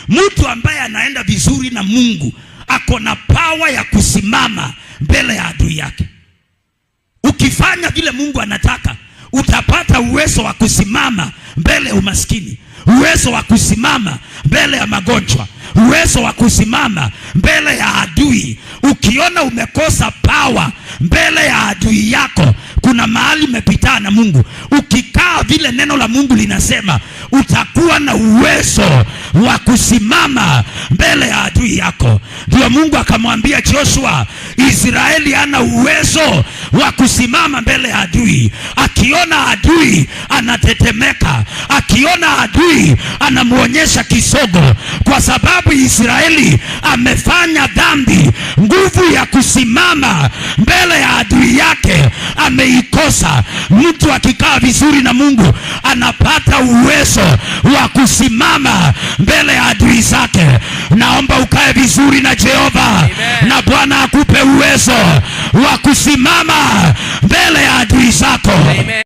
Mtu ambaye anaenda vizuri na Mungu ako na power ya kusimama mbele ya adui yake. Ukifanya vile Mungu anataka, utapata uwezo wa kusimama mbele ya umaskini, uwezo wa kusimama mbele ya magonjwa, uwezo wa kusimama mbele ya adui. Ukiona umekosa power mbele ya adui yako, kuna mahali umepitana na Mungu. Ukikaa vile neno la Mungu linasema, utakuwa na uwezo wa kusimama mbele ya adui yako. Ndio Mungu akamwambia Joshua, Israeli hana uwezo wa kusimama mbele ya adui. Akiona adui anatetemeka, akiona adui anamuonyesha kisogo, kwa sababu Israeli amefanya dhambi. Nguvu ya kusimama mbele ya adui yake ameikosa. Mtu akikaa vizuri na Mungu anapata uwezo wa kusimama mbele ya adui zake. Naomba ukae vizuri na Jehova, na Bwana akupe uwezo wa kusimama mbele ya